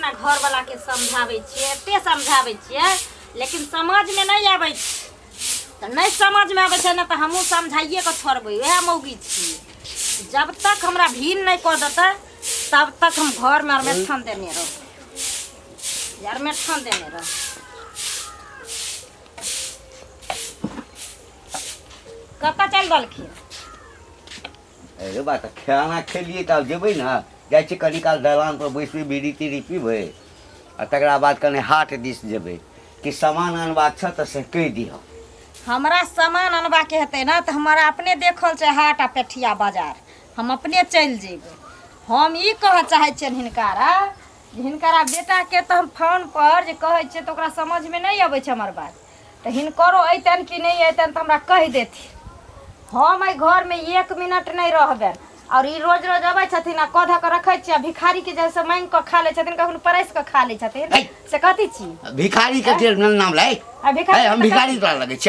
अपना घर वाला के समझावे छिए, एते समझावे छिए, लेकिन समझ में नहीं आवे छै। तो नहीं समझ में आवे छै ना तो हमहू समझाइए के छोड़बै। वह मौगी छिए, जब तक हमरा भीन नहीं कर देते तब तक हम घर में अरमेठन देने रहो, अरमेठन देने रहो। कत्ता चल दलखिन? अरे बात खाना खेलिए तब जेबै ना, जाइ छी कनी काल दलान पर बैसबै, बीड़ी तीड़ी पीबै आ तकरा बाद कने हाट दिस जेबै कि सामान अनबाक छ तऽ से कहि दिह। हमरा सामान अनबा के हेतै ना तो हमारा अपने देखल छै हाट आ पेठिया बाजार, हम अपने चल जेबै। हम ई कह चाहे छियन हिनकारा, हिनकारा बेटा के तो हम फोन पर जे कहै छियै तो ओकरा समझ में नहीं आबै छै हमर बात। तो हिनकरो अइतन कि नहीं अइतन तो हमरा कह देथिन। हम एहि घर में 1 मिनट नहीं रहबे। और ई रोज रोज अबै छथिन आ कह के रखै छियै, भिखारी के जैसे मांग के खा ले छथिन, कखनो परैस के खा ले छथिन, से कथी छी? भिखारी के नाम लै? हम भिखारी तोरा लगै छ?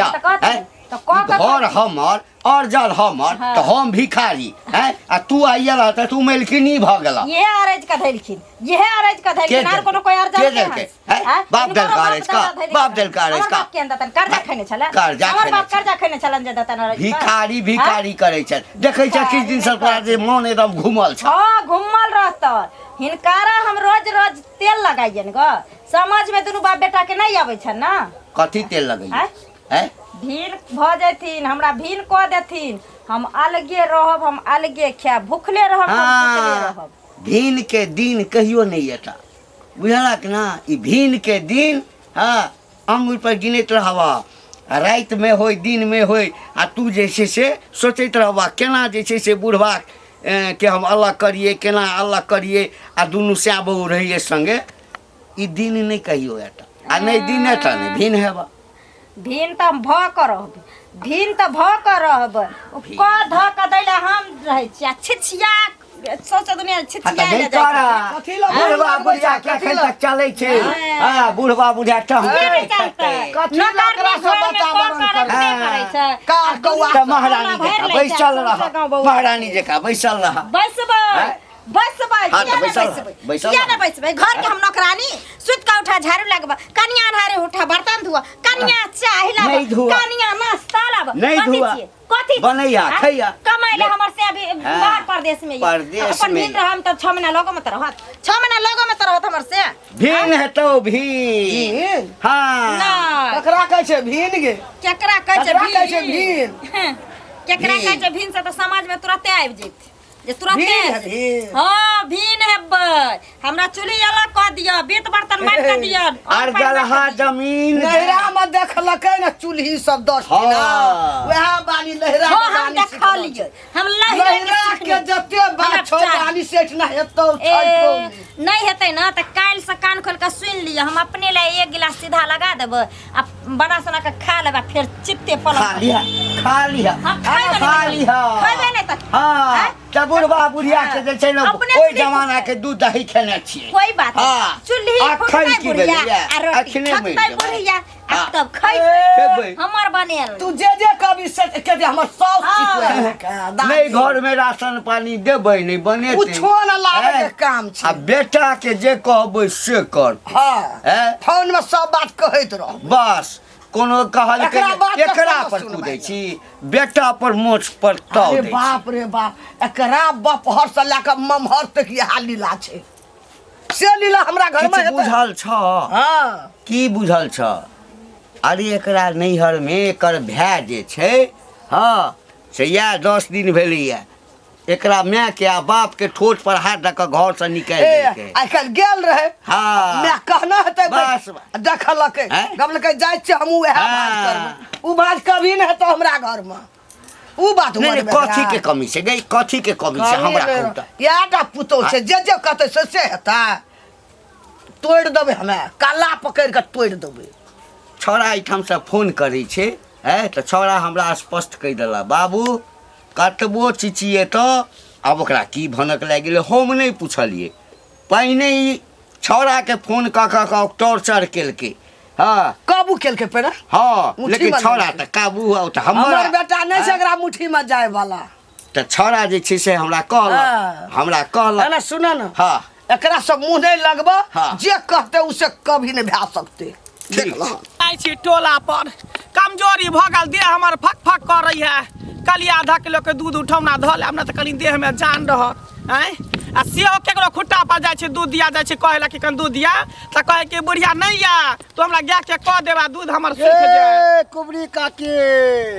घर हमर और जल हमर तो हम भिखारी है आ तू आइया रहता तू मेलकिनी भ गेला। ये अरेज का धैलखिन, ये अरेज का धैलखिन, आर कोनो कोई अर्ज नहीं है। बाप दल का अरेज का, बाप दल का अरेज का के अंदर कर्जा खैने छले, कर्जा हमर बाप कर्जा खैने छलन जे दतन अरेज। भिखारी भिखारी करे छ, देखै छ किछ दिन सरकार जे मन एकदम घुमल छ। हां घुमल रहत। हिनकारा हम रोज रोज तेल लगाइयन ग, समझ में दुनु बाप बेटा के नहीं आबै छ ना। कथी तेल लगै है? भीन भ जथिन, हमरा भीन क देथिन, हम अलगे रहब, हम अलगे खायब, भूखले रहब, हम भूखले रहब। भीन के दिन कहियो नहीं एता, बुझलक ना? ई भीन के दिन हाँ अंगुर पर गिनैत रहबा, रात में होय दिन में होय आ तू जे छै से सोचैत रहबा केना जे छै से बुढ़वा के हम अलग करिए, केना अलग करिए आ दुनू सै बहू रहिए संगे। ई दिन नहीं कहियो एता आ नहीं दिन एता नहीं भीन हेबा। भीन त हम भ कर रहब, भीन त भ कर रहब, क ध क दैला हम रहै छी आ छिछिया सोच दुनिया छिछिया ले जाय। कथी ल बुढ़वा बुढ़िया के एखन तक चलै छै? हां बुढ़वा बुढ़िया टहल कथी लकड़ा सब वातावरण करै छै का कौआ महारानी जका बैसल रह, महारानी जका बैसल रह। बैसबै बैसबै हाँ, किया ना बैसबै? घर के हम नौकरानी, सुत का उठा झाड़ू लगबा, कनिया धारे उठा बर्तन धुआ, कनिया चाय हिलाबा, कनिया नाश्ता लाबा, नहीं धुआ कथी बनैया खैया कमाइले हमर से अभी बाहर परदेश में अपन दिन रहम त 6 महीना लगो में त रहत, 6 महीना लगो में त रहत हमर से। भीन हेतौ भीन। हां केकरा कहै छै भीन गे? केकरा कहै छै भीन? केकरा कहै छै भीन से त समाज में तुरंते आबि जैत जे तुरंते। हां भीन हेबै, हमरा चुली अलग क दिया, बीत बर्तन मार क दिया, और गलहा जमीन नहरा में देखलकै ना चूल्ही सब 10 किला वह बानी लहरा में हम देखा लिए, हम लहरा के जते बात छौ बानी सेठ ना हेतौ नहीं हेतै ना त काल से कान खोल के सुन लिया, हम अपने ले 1 गिलास सीधा लगा देब आ बड़ा सना के खा लेबा, फिर चित्ते पलक खा लिया खा लिया खाइबे नहीं त हां त बुढ़वा बुढ़िया के जे छै ना ओइ जमाना के दूध दही खेने छियै। कोई बात नहीं, चुल्ही फुकबै बुढ़िया आ रोटी खतै बुढ़िया आ तब खइबै हमर बनेल। तू जे कभी से के हमर साउस चितवे नहीं घर में राशन पानी देबै नहीं बनेतै, कुछो ना लागे के काम छै। आ बेटा के जे कहबै से कर। हां फोन में सब बात कहैत रह बस। कोनो कहल के एकरा पर कूदै छी, बेटा पर मोछ पर ताव दै छी। बाप रे बाप, एकरा बपहर से लेके ममहर तक यह लीला छै। से लीला हमरा घर में बुझल छ? हां की बुझल छ? अरे एकरा नैहर में एकर भाय जे छै हां से या 10 दिन भेलैया, एकरा माय के आ बाप के ठोट पर हाथ रख के घर से निकाल देलकै। आइकाल गेल रहे हां मैं कहना हेतै बस देखलकै गबलकै जाय छै हम वह बात करब, उ बात कभी न हेतौ हमरा घर में। उ बात नहीं कथी के कमी छै गई, कथी के कमी छै हमरा कहता? याटा पुतो छै जे कहतै से हेतै, तोड़ देबै हमे काला पकड़ के तोड़ देबै। छौड़ा एठाम से फोन करै छै त छौड़ा हमरा स्पष्ट कहि देला बाबू कतबो चिचिए तो अब ओकरा की भनक लाग गेलै हम नहीं पूछलिए, पहिने ई छौड़ा के फोन क टॉर्चर केलकै। हां काबू केलकै पे ना। हां लेकिन छौड़ा त काबू हो त हमर बेटा नहीं छै एकरा मुट्ठी में जाय वाला। त छौड़ा जे छै से हमरा कहला ना सुन ना। हां एकरा सब मुंह नहीं लगबा हाँ। जे कहते उसे कभी नहीं भा सकते देख लो आई छी टोला पर कमजोरी भ गेल देह हमर फक फक कर रही है कल आधा किलो के दूध उठौना धऽ लेब ने तऽ कनी देह में जान रहत हैं आ सेहो केकरो खुट्टा पर जाइ छै दूध दिया जाइ छै कहला कि कन दूध दिया तऽ कहे कि बुढ़िया नहीं या तो हमरा गाय के कह देबा दूध हमर सूख जाय कुबरी काकी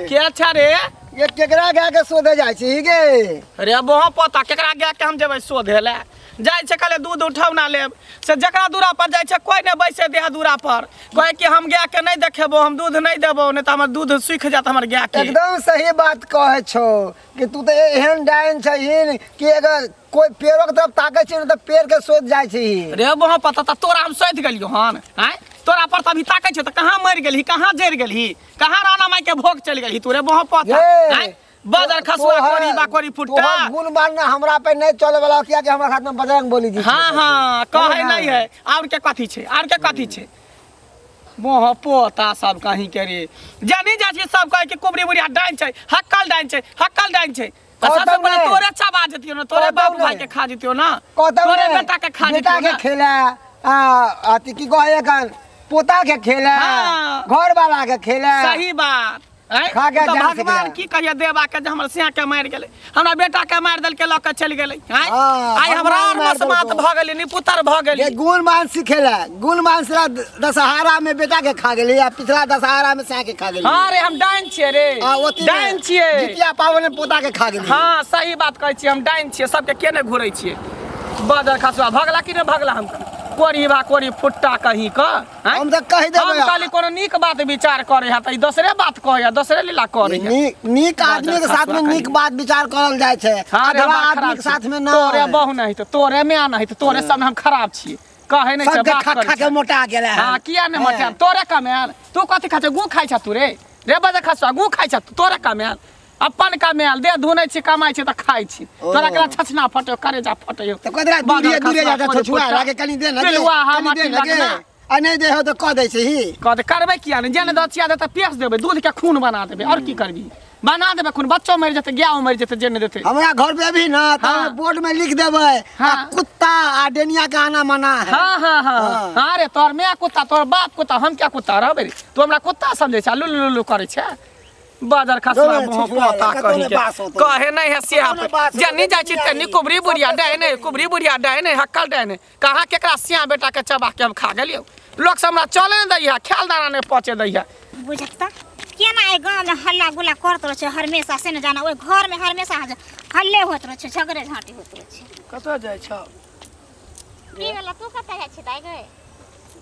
के छ रे ये केकरा गाय के सोधे जाइ छी गे रे बोह पता केकरा गाय के हम जेबै शोधे ले जाइ छै कले दूध उठौना लेब से जकरा दूरा पर जाइ छै कोई ने बैसे दे दूरा पर कहे कि हम गाय के नहीं देखेबो हम दूध नहीं देबो नहीं तो हमर दूध सूख जात हमर गाय के एकदम सही बात कहे छो कि तू तो एहन डाइन छहिन कि अगर कोई पेड़ो के तरफ ताके छी तो पेड़ के सोध जाइ छी रे बोह पता त तोरा हम सोध गेलियो हन हैं तोरा पर तभी ताकै छै त कहां मर गेलही कहां जर गेलही कहां राणा माई के भोग चल गेलही तोरे बोह पता हैं बदर खसुआ कोरी बाकोरी फुटता गुण मान हमरा पे नहीं चले वाला किया कि हमरा हाथ में बजरंग बोली दी हां कहे नहीं है और के कथी छै और के कथी छै मोह पोता सब कहीं के रे जानी जा छी सब कहे कि कुबरी बुढ़िया डाइन छै हक्कल डाइन छै सबसे पहले तोरे चबा जतियो ना तोरे बाप भाई के खा जतियो ना तोरे बेटा के खा जतियो बेटा के खेला अति की कहे कन पोता के खेला घर वाला के खेला सही बात खा के जा भगवान की कहिए देवा के हमर सिया के मार गेले हमरा बेटा के मार देल के लक चल गेले आई हमरा और मसमात भ गेले निपुतर भ गेले गुण मान सिखेला गुण मान से दशहरा में बेटा के खा गेले या पिछला दशहरा में सिया के खा गेले हां रे हम डाइन छिए रे डाइन छिए जितिया पावन में पोता के खा गेले हां सही बात कहै छी हम डाइन छिए सबके केने घुरै छिए बदर खसुआ भगला कि ने भगला हम कोरी बा कोरी फुट्टा कहीं का हम त कहि देबै हम खाली कोनो नीक बात विचार करे है त दूसरे बात कहे दूसरे लीला करे है नीक आदमी के साथ में नीक बात विचार करल जाय छै अधवा आदमी के साथ में ना तोरे बहु नहीं तो तोरे में नहीं तो तोरे सब हम खराब छी कहे नहीं छै बात करे खा के मोटा गेले हां किया ने मोटा तोरे कमेल तू कथि खा छ गु खाइ छ तू रे बजे खसुआ गु खाइ छ तोरे कमेल अपन कमेल दे धुनै छी कमाइ छी त खाइ छी तोरा कला छछना फटो करेजा फटयो त कदरा दूरे जा छछुआ लागे कनी दे ना पिलुआ हम लगना आ नहीं दे हो तो कह दे छी कह दे करबे किया ने जेने दचिया दे त पेस देबे दूध के खून बना देबे और की करबी बना देबे खून बच्चो मर जते गाय मर जते जेने देते हमरा घर पे भी ना त बोर्ड में लिख देबे कुत्ता आ डेनिया का आना मना है हां रे तोर मैं कुत्ता तोर बाप कुत्ता हम क्या कुत्ता रहबे तू हमरा कुत्ता समझे छ लुलु करे छ बाजार खसला मोह पोता कहे नहीं है सिया जनी जाय छी तनी कुबरी बुढ़िया डायने कुबरी बुढ़िया डायने हक्कल डायने कहां केकरा सिया बेटा के चबा के हम खा गेलियो लोग से हमरा चले न दैया ख्याल दाना ने पहुंचे दैया बुझता केना ए गांव में हल्ला गुला करत रह छ हमेशा से न जाना ओइ घर में हमेशा हल्ले होत रह छ झगड़े झांटी होत रह छ कतऽ जाइ छ की भेला तू कतऽ जाइ छी दाइ गए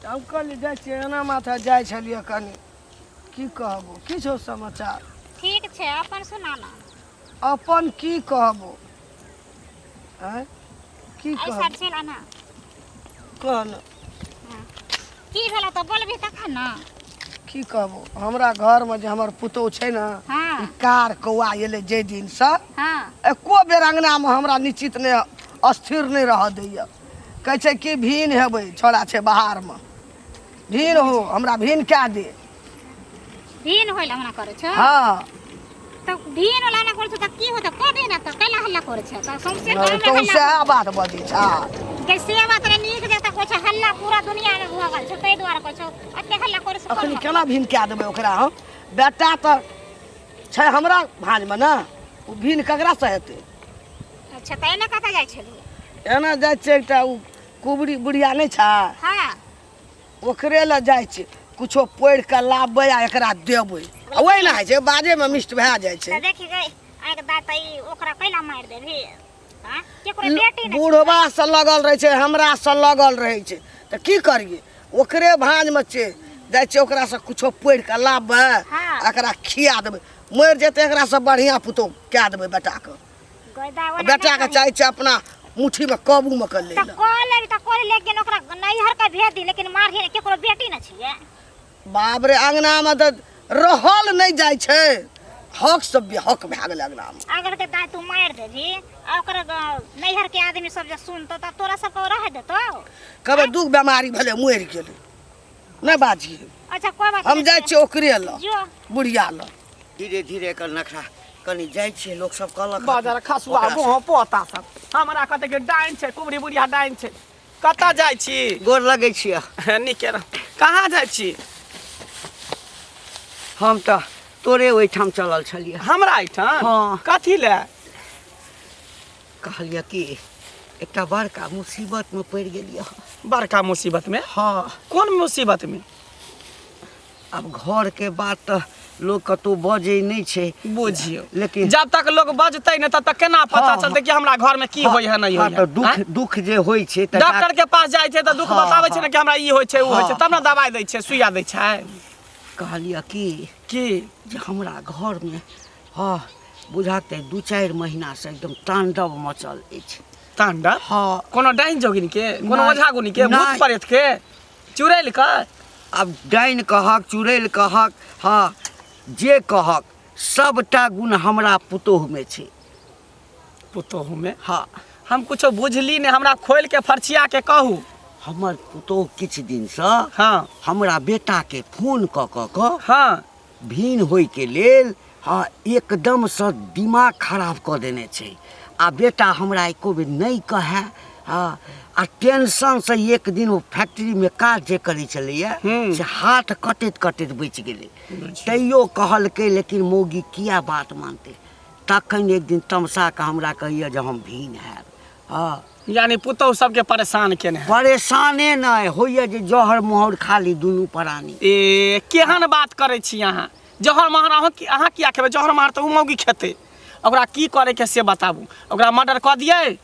हम कल जाइ छी एना माथा जाइ छलिए कनी की कहबो की छौ समाचार ठीक छै अपन सुना ना अपन की कहबो हैं की ऐसा कहबो चला ना कह न की भेला तो बोलबी तखन ना की कहबो हमरा घर में जे हमर पुतौ छै ना हां ई कार कौआ एले जे दिन से हां एको बेर अंगना में हमरा निश्चित ने अस्थिर नहीं रह दैया कहै छै कि भीन हेबै छोड़ा छै बाहर में भीन हो हमरा भीन क्या दे भीन होइला ना करे छ हां तो भीन वाला ना करे छ त की होत क दे ना त कैला हल्ला करे छ त सबसे गांव तो में से हल्ला बात बजी छ कैसे बात रे नीक देता कोछ हल्ला पूरा दुनिया में हुआ गल छ तै द्वारा कोछ अते हल्ला करे छ अखनी केना भीन क्या देबै ओकरा हम बेटा त छै हमरा भांज में ना ओ भीन ककरा से हेतै अच्छा तै ना कतऽ जाइ छली एना जाइ छै एकटा उ कुबरी बुढ़िया नहीं छ हां ओकरे ल जाइ छै कुछो पोड़ के लाबे आ एकरा देबै आ ओइ ना है छै बाजे में मिष्ट भए जाइ छै त देखि गई आइ के दाता ई ओकरा कैला मार देबी हां केकरो बेटी नै बूढ़वा से लगल रहे छै हमरा से लगल रहे छै त की करिए ओकरे भांज में छै जाइ छै ओकरा से कुछो पोड़ के लाबे एकरा खिया देबै मर जेतै एकरा से बढ़िया पुतो क्या देबै बेटा के बेटा के चाहे छै अपना मुट्ठी में काबू में कर ले त कोले लेकिन ओकरा नैहर का भेज दी लेकिन मार ही केकरो बेटी न छिए बाप रे अंगना में त रहल नहीं जाइ छै हक सब हक भए गेल अंगना में अगर के दाय तू मार देबी ओकर नैहर के आदमी सब जे सुनतो त तोरा सब को रह देतो कबे दुख बीमारी भेले मर गेलै नहीं बाजी अच्छा कोई बात हम जाइ छी ओकरे ल जो बुढ़िया ल धीरे धीरे कर नखरा कनी जाइ छी लोग सब कहलक बाजार खसुआ मोह पोता सब हमरा कहते के डाइन छै कुबरी बुढ़िया डाइन छै कतऽ जाइ छी? गोर लगै छियै। नीके रह। कहाँ जाइ छी? हम तऽ तोरे ओहिठाम चलल छलियै। हमरा एहिठाम? हाँ। कथी लए? कहलियै कि एकटा बड़का मुसीबतमे पड़ि गेलियै। बड़का मुसीबत में? हाँ। कौन मुसीबत में? अब घर के बात तऽ लोग कतौ बजै नहीं छै। बुझियो लेकिन जब तक लोग बजतै ने तब तक केना पता हाँ, चलतै कि हमरा घर में की होय है नहीं हाँ, होय तो है? दुख दुख जे होय छै तऽ डॉक्टर के पास जाइ छै तऽ दुख हाँ, बताबै छै हाँ। ने कि हमरा ई होय छै उ होय छै हाँ। तब ने दवाई दै छै सुइया दै छै। कहलियै कि की जे हमरा घर में हाँ बुझाते 2-4 महीना से एकदम तांडव मचल अछि। तांडव? हाँ। कोनो डाइन जोगिन के, कोनो नहीं, ओझा गुनी के, भूत नहीं। प्रेत के, चुड़ैल के? अब डाइन कहक चुड़ैल कहक हाँ जे कहक सबटा गुण हमरा पुतोह में छै। पुतोहू में? हाँ हम कुछो बुझली ने, हमरा खोल के फरचिया के कहू। हमर पुतोह किछ दिन से हाँ हमरा बेटा के फोन कऽ हाँ भीन होय के लेल हाँ एकदम से दिमाग खराब कऽ देने छै। आ बेटा हमरा एको बेर नहीं कहे हाँ आ टेंशन से एक दिन वो फैक्ट्री में काज जे करै छलैया से हाथ कटैत कटैत बचि गेलै। तैयो कहलकै लेकिन मौगी किया बात मानते। तखन एक दिन तमसा के हमरा कहिया जे हम भीन हैब। हाँ यानी पुतोह सबके परेशान केने है। परेशाने नहीं होइए जे जहर मोहर खाली दुनू प्राणी। ए केहन बात करै छी अहाँ? जहर महर अहाँ किया खेबै? जहर महर तऽ उ मौगी खेतै। ओकरा की करे के से बताबू। ओकरा मर्डर कऽ दियै,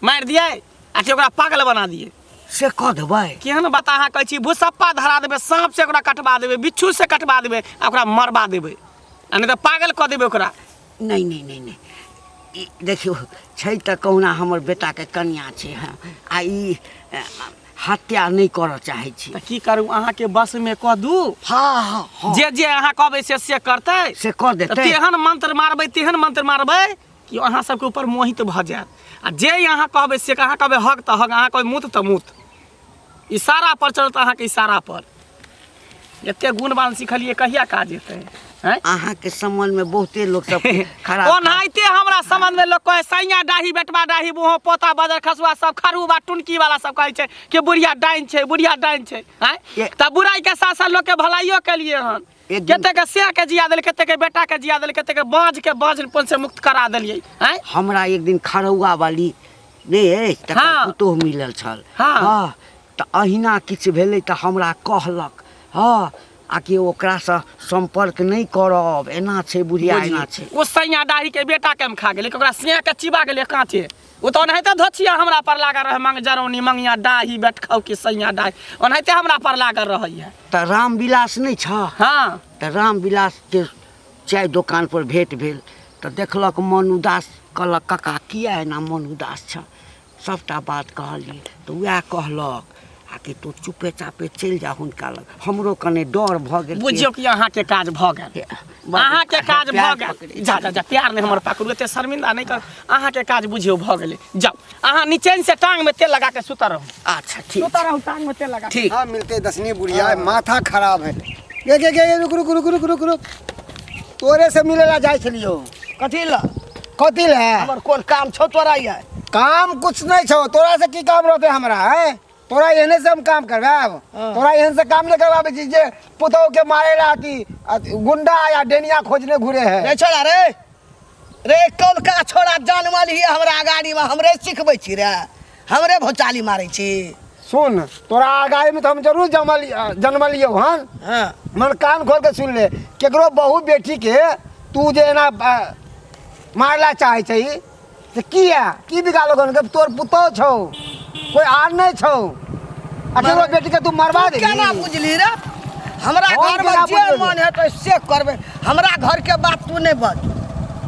मारि दियै आ कि ओकरा पागल बना दियै? से कह देबै। केहन बात अहाँ कहै छी? भूसप्पा धरा देबै, सांप से ओकरा कटवा देबै, बिच्छू से कटवा देबै आ ओकरा मरवा देबै आ नहीं तऽ पागल कऽ देबै ओकरा। नहीं नहीं नहीं नहीं ई देखियो छै तऽ कहुना हमर बेटा के कन्या छै हाँ आ ई हत्या नहीं करऽ चाहै छी। तऽ की करू? अहाँ के बस में कह दू? हाँ हाँ हाँ जे जे अहाँ कहबै से करतै। से कह तऽ देतै। तेहन मंत्र मारबै कि अहाँ सबके ऊपर मोहित भऽ जायत। आ जे अहाँ कहबै से अहाँ कहबै हक तऽ हक, अहाँ कहबै मूत तऽ मूत। इशारा पर चलत अहाँके इशारा पर। एते गुणवान सिखलिए कहिया काज हेतै? हैं? अहाँ के संबंध में बहुते लोग सब खराब ओनाहिते हमरा संबंध में लोग कहे सैया डाही बेटवा डाही मुँह पोता बजर खसुआ सब खरुबा टुनकी वाला सब कहे छै कि बुढ़िया डाइन छै, बुढ़िया डाइन छै। हैं? तब बुराई के साथ साथ लोग के भलाइयो के लिए हन। केते के से के जिया देल, केते के बेटा के जिया देल, केते के बाँझपन से मुक्त करा देलिए। हैं? हमरा एक दिन खरौआ वाली नहीं है तकर हाँ। पुतोह मिलल छल। हाँ। हाँ तऽ अहिना किछु भेलै तऽ हमरा कहलक हाँ आ कि ओकरा से संपर्क नहीं करब, एना छै बुढ़िया एना छै। ओ सैया डाही के बेटा के हम खा गेले, ओकरा सिया के चिबा गेले कांचे। ओ तो ओनाहिते धोछिया हमरा पर लागल रहे, मंग जरौनी मंगिया डाही बैठखाउ के सैया डाही ओनाहिते हमरा पर लागल रहैया। तऽ रामविलास नहीं छ? हाँ तऽ रामविलास के चाय दुकान पर भेंट भेल तऽ देखलक मन उदास, कहलक काका किया एना मन उदास छ? सबटा बात कहलिए तऽ वएह कहलक आ कि तू चुपे चापे चल जा हुनका लग। हमरो कने डर भऽ गेल। बुझियो कि अहाँ के काज भऽ गेल, अहाँ के काज भऽ गेल। जा जा जा प्यार नहीं हमर पकड़ू, एते शर्मिंदा नहीं कर। अहाँ के काज बुझियो भऽ गेलै। जाओ अहाँ नीचे से टांग में तेल लगा के सुता रहू। अच्छा ठीक सुता रहू टांग में तेल लगा। ठीक। हाँ मिलते दसनी बुढ़िया माथा खराब है। के रुक रुक रुक रुक रुक रुक तोरे से मिलेला जाय छलियो। कथी ला? कथी ले? हमर कोन काम छौ तोरा ये? काम कुछ नहीं छो, तोरा से की काम रहते हमरा है? तोरा एहने से हम काम करवाब? तोरा एहन से काम नहीं करवाबे छी जे पुतोह के मारे लाती गुंडा या डेनिया खोजने घुरे है। रे छोड़ा रे कौन का छोड़ा जान वाली है हमरा गाड़ी में, हमरे सिखबै छी रे, हमरे भौचाली मारै छी। सुन तोरा आगाड़ी में तो हम जरूर जन्मलियो हन। हाँ मन कान खोल के सुन ले, केकरो बहू बेटी के तू जे ना मारला चाहे छी से किया की बिगाड़ लोगन के? तोर पुतोह छौ, कोई आर नहीं छौ, केकरो बेटी के तू मरवा दे? केना बुझली रे? हमरा हम घर में केना जे बुझलियै? मन है तो से करबे, हमरा घर के बात तू नहीं बज।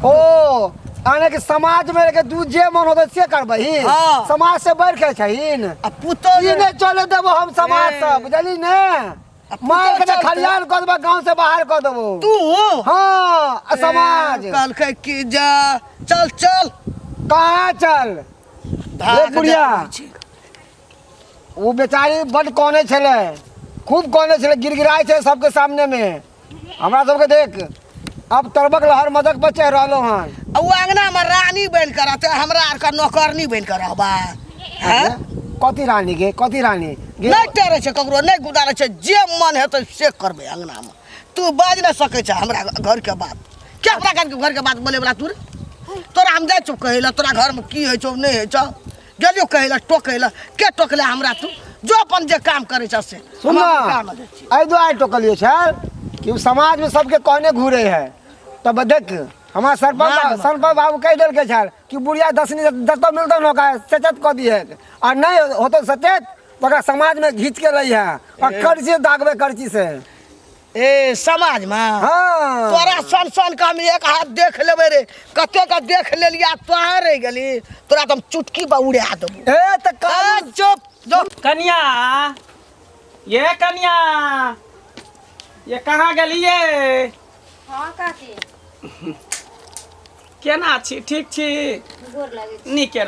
ओ आने के समाज में के तू जे मन होते से करबही? हाँ। समाज से बढ़ के छहीन। आ पुतोह ई नहीं चले देबो हम समाज से, बुझली ने? मार के चलते। खलियान कर देबो, गांव से बाहर कर देबो। तू हाँ समाज कल के की जा चल चल कहाँ चल? भाग बुढ़िया। देखै छी। वो बेचारी बड़ कोने छले, खूब कोने छले, गिड़गिड़ाई छे सबके सामने में। हमरा सबके देख अब तरबक लहर मदक पर चढ़ रहलो हन। आ वो अंगना में रानी बन कर रहते, हमरा आर का नौकरनी बन कर रहबा। हैं? कथी रानी गे कथी रानी गे नहीं टेरे छे ककरो नहीं गुदारे छे जे मन हेतै से करबे अंगना में तू बाज न सकै छ हमरा घर के बात क्या पता घर के बात बोले वाला तू रे? तोरा हम जाय चुप कहैला तोरा घर में की होइ छौ नहीं होइ छौ गेलियो कहैला टोकैला के टोकले हमरा तू जो अपन जे काम करे छ से सुन आई दुआई टोकलियो छल कि समाज में सबके कहने घूरे है तब देख हमारा सरपंच बाबू कह दिल के छल कि बुढ़िया दसनी जतो मिलतो न का सचेत क दिए और नहीं होतो सचेत तो समाज में घींच के रही है और कर्ची दागबे कर्ची से ए समाज में हाँ तोरा सन का हम एक हाथ देख लेबे रे कते का देख लेलिया तोहा रह गेली तोरा तुम चुटकी बा उड़ा देबो ए त चुप जो कन्या ये कन्या ये कहाँ गेलिए हाँ काकी केना छी ठीक छी गोर लागे छी। नीके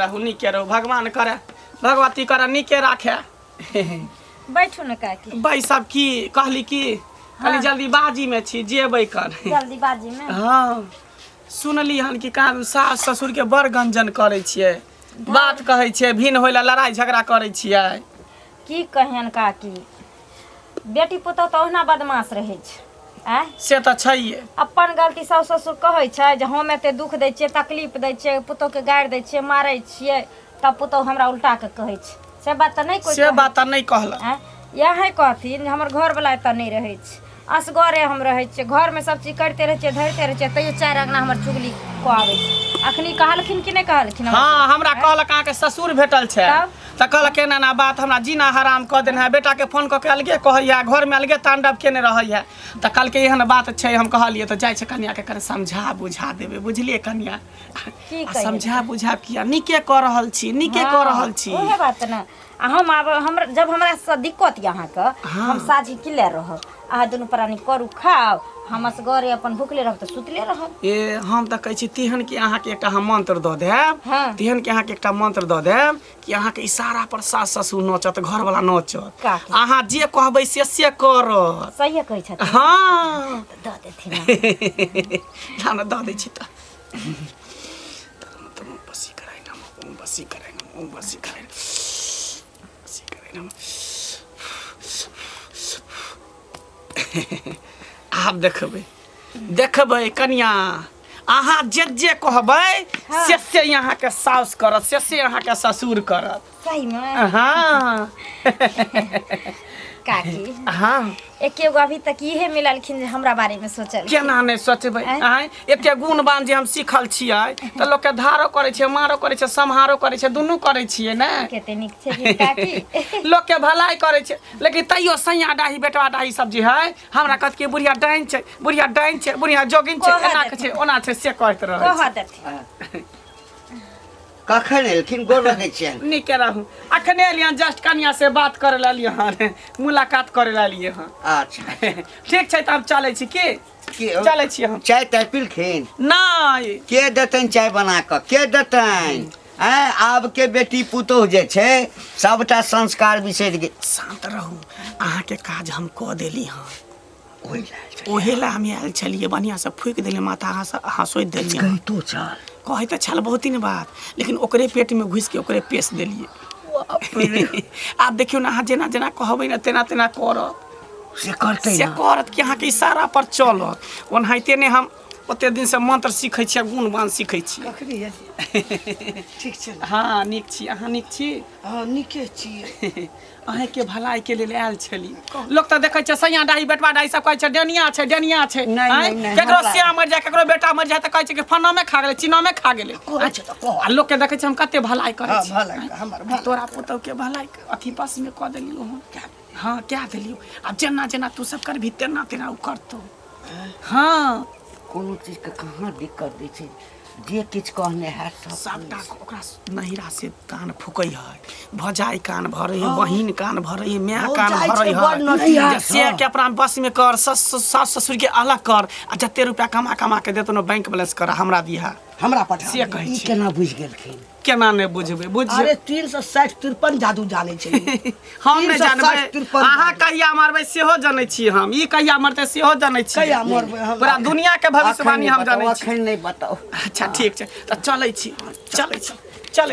रहू भगवान करे भगवती करे नीके राखे बैठू न काकी बैसब की कहली की कहली जल्दीबाजी में छी जेबै कर जल्दीबाजी में हाँ सुनली हन कि कान सास ससुर के बड़ गंजन करे छियै बात कहै छियै भिन्न होइ ला लड़ाई झगड़ा करे छियै की कहियन काकी बेटी पुतौह तो ओहिना बदमाश रहै छै आय से तऽ छैहे अपन गलती सास ससुर कहै छै जे हम एते दुख दै छियै तकलीफ दै छियै पुतौह के गारि दै छियै मारै छियै तब पुतौह हमरा उल्टा के कहै छै से बात तऽ नहि कोई से बात तऽ नहि कहलक यही कहथिन जे हमर घर वाला एतऽ नहि रहै छै असगरे हम रहै छियै घर में सब चीज करते रहै छियै धरते रहै छियै तैयो चारि अङ्गना हमर चुगली कऽ आबै छै अखनी कहलखिन कि नहि कहलखिन हाँ हमरा कहलक अहाँके ससुर भेटल छै तऽ कहलक एना ना बात हमरा जीना हराम कऽ देने है बेटा के फोन कऽ के अलगे कहैया घर में अलगे तांडव केने रहैया तऽ कहलकै एहन बात छै हम कहलियै तऽ जाइ छै कन्या के कने समझा बुझा देबै बुझलियै कन्या समझा बुझा किया नीके कऽ रहल छी नीके कऽ रहल छी ओहे बात न हम आब हमरा जब हमरा से दिक्कत य अहाँके हम साझी किले रहब अहाँ दुनू प्राणी करू खाओ हम असगरे अपन भूखले रहब तऽ सुतले रहब ए हम तऽ कहै छी तिहन कि अहाँके एकटा हम मंत्र दऽ देब तिहन कि अहाँके एकटा मंत्र दऽ देब कि अहाँके इशारा पर सास ससुर नचत घर वाला नचत अहाँ जे कहबै से करत सही कहै छथिन हाँ दऽ देथिन ना दऽ दै छी तऽ बसी कराइ ना बसी कराइ ना बसी कराइ बसी कराइ ना आब देखबै कन्या अहाँ जे कहबै से यहाँ के साउस करत से यहाँ के ससुर करत सही में हाँ काकी हाँ एकेगो अभी तक इहे मिललखिन जे हमरा बारे में सोचल केना नहीं सोचबै आय एते गुणवान जे हम सीखल छियै तऽ लोक के धारो करे छै मारो करे छै सम्हारो करे छै दुनू करे छियै ने कते नीक छै काकी लोक के भलाई करे छै लेकिन तैयो सैया डाही बेटवा डाही सब जे है हमरा कहत के बुढ़िया डाइन छै बुढ़िया जोगिन छै एना के छै ओना छै से कहत रहै कह देथिन कखन एलखिन गोर रखै छियन नीके रहू अखने एलियन जस्ट कन्या से बात करे लालिए हन मुलाकात करे लालिए हन अच्छा ठीक छै त हम चलै छी की चलै छी हम चाय ताय पीलखिन नहीं के देतन चाय बना के देतन आब के बेटी पुतोह जे छै सबटा संस्कार बिसरि गेल शांत रहू अहाँ के काज हम कऽ देली हन ओहे ला हम आयल छलिए बढ़िया से फूक देली माथा अहाँ सोच देलिए तो चल कहे तो छल बहुत दिन बात लेकिन ओकरे पेट में घुस के ओकरे पेश देलिए आप देखियो ना अहाँ जेना जेना कहबै ना तेना तेना करत से करतै से करत कि अहाँ के इशारा पर चलत ओनाहिते ने हम ओते दिन से मंत्र सीखै छी गुणवान सीखै छी ठीक छै हाँ नीक छी अहाँ नीक छी हाँ नीके छी अहे के भलाई के लेल आयल छली लोग तो देखे छै सैया डाही बेटवा डाही सब कहै छै डेनिया छै केकरो सिया मर जाए केकरो बेटा मर जाए त कहै छै कि फन्ना में खा गेलै चिन्ना में खा गेलै आ लोग के देखे छै हम कते भलाई करै छी भलाई हमर तोरा पुतौ के भलाई अथी बस में क देलियो हम हाँ क्या देलियो अब जेना जेना तू सब करभी तेना तेना उ करतो हाँ कोनो चीज के कहाँ दिक्कत दै छै जे किछ कहने है सबटा ओकरा नहिरा से कान फुकै है भजाई कान भरे है बहिन कान भरे है माय कान भरे है से के अपना बस में कर सास ससुर के अलग कर आ जते रुपया कमा के देतो न बैंक बैलेंस कर हमरा दिहा हमरा पठा से कहै छी केना बुझ गेलखिन केना ने बुझबे बुझ अरे 360 53 जादू जाने छै हम ने जानबै अहाँ कहिया मारबै सेहो जानै छी हम ई कहिया मरतै सेहो जानै छी कहिया मरबै हम पूरा दुनिया के भविष्यवाणी हम जानै छी अखन नहीं बताओ अच्छा ठीक छै त चलै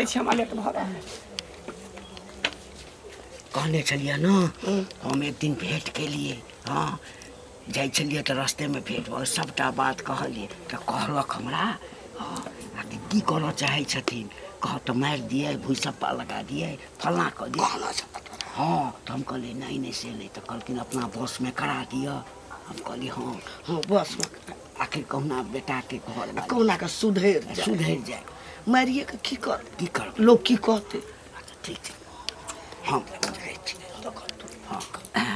छी हम लेट भ रहल कहने छलिए ना हम एक दिन भेंट केलिए हाँ जाइ छलिए तऽ रस्तेमे भेंट भऽ सबटा बात कहलिए तऽ कहलक हमरा हाँ की करऽ चाहै छथिन कह तऽ मारि दिए भूसप्पा लगा दिए फल्लाँ कऽ दिए हाँ तऽ हम कहलिए नहीं से नहीं तऽ कहलखिन अपना बसमे करा दिअ हम कहलिए हाँ हाँ बस आखिर कहुना बेटाके घर कहुना के सुधैर जाए मारिए के की कर की करब लोग की कहते अच्छा ठीक छै हम